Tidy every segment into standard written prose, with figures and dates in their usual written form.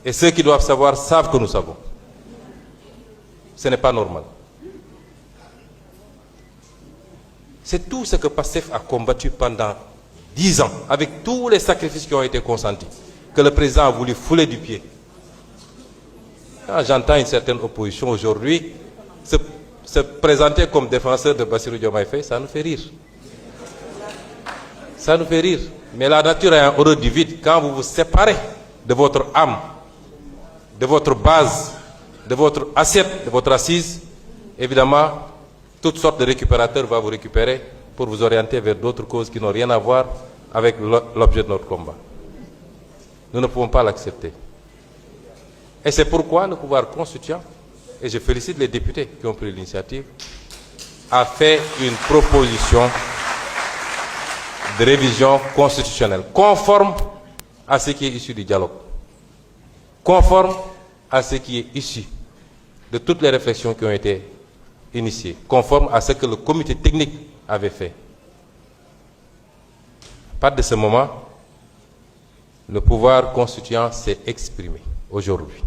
Et ceux qui doivent savoir savent que nous savons. Ce n'est pas normal. C'est tout ce que PASTEF a combattu pendant 10 ans, avec tous les sacrifices qui ont été consentis, que le président a voulu fouler du pied. Quand j'entends une certaine opposition aujourd'hui se présenter comme défenseur de Bassirou Diomaye Faye, ça nous fait rire. Ça nous fait rire. Mais la nature est un horreur du vide. Quand vous vous séparez de votre âme, de votre base, de votre assiette, de votre assise, évidemment, toutes sortes de récupérateurs vont vous récupérer pour vous orienter vers d'autres causes qui n'ont rien à voir avec l'objet de notre combat. Nous ne pouvons pas l'accepter. Et c'est pourquoi le pouvoir constituant, et je félicite les députés qui ont pris l'initiative, a fait une proposition de révision constitutionnelle conforme à ce qui est issu du dialogue, conforme à ce qui est issu de toutes les réflexions qui ont été initiées, conforme à ce que le comité technique avait fait. À partir de ce moment, le pouvoir constituant s'est exprimé aujourd'hui.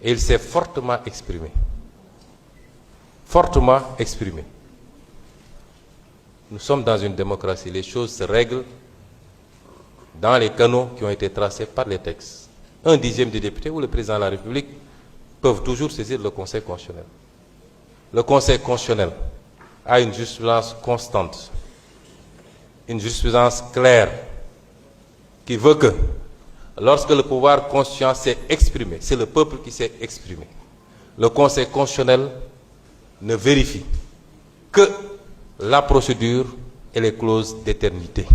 Et il s'est fortement exprimé. Fortement exprimé. Nous sommes dans une démocratie. Les choses se règlent dans les canaux qui ont été tracés par les textes. 1/10 des députés ou le président de la République peuvent toujours saisir le Conseil constitutionnel. Le Conseil constitutionnel a une jurisprudence constante, une jurisprudence claire, qui veut que lorsque le pouvoir constituant s'est exprimé, c'est le peuple qui s'est exprimé, le Conseil constitutionnel ne vérifie que la procédure et les clauses d'éternité.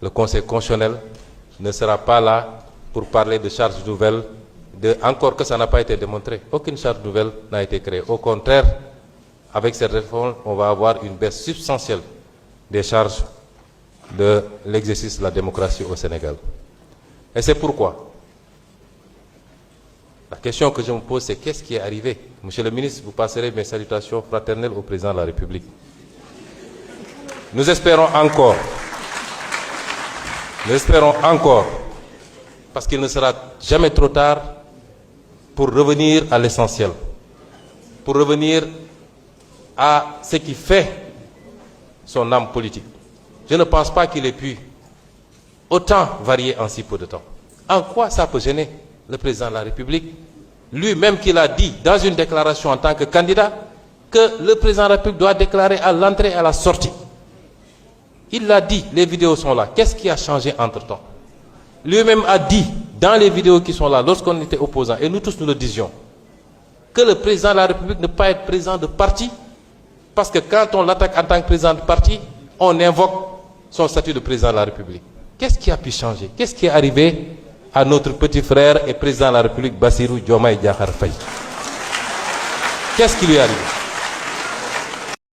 Le Conseil constitutionnel ne sera pas là pour parler de charges nouvelles, encore que ça n'a pas été démontré. Aucune charge nouvelle n'a été créée. Au contraire, avec cette réforme, on va avoir une baisse substantielle des charges de l'exercice de la démocratie au Sénégal. Et c'est pourquoi la question que je me pose, c'est qu'est-ce qui est arrivé? Monsieur le ministre, vous passerez mes salutations fraternelles au président de la République. Nous espérons encore, parce qu'il ne sera jamais trop tard pour revenir à l'essentiel, pour revenir à ce qui fait son âme politique. Je ne pense pas qu'il ait pu autant varier en si peu de temps. En quoi ça peut gêner le président de la République, lui-même qu'il a dit dans une déclaration en tant que candidat, que le président de la République doit déclarer à l'entrée et à la sortie. Il l'a dit, les vidéos sont là. Qu'est-ce qui a changé entre-temps? Lui-même a dit, dans les vidéos qui sont là, lorsqu'on était opposants, et nous tous nous le disions, que le président de la République ne peut pas être président de parti, parce que quand on l'attaque en tant que président de parti, on invoque son statut de président de la République. Qu'est-ce qui a pu changer? Qu'est-ce qui est arrivé à notre petit frère et président de la République, Bassirou Diomaye Diakhar Faye? Qu'est-ce qui lui est arrivé?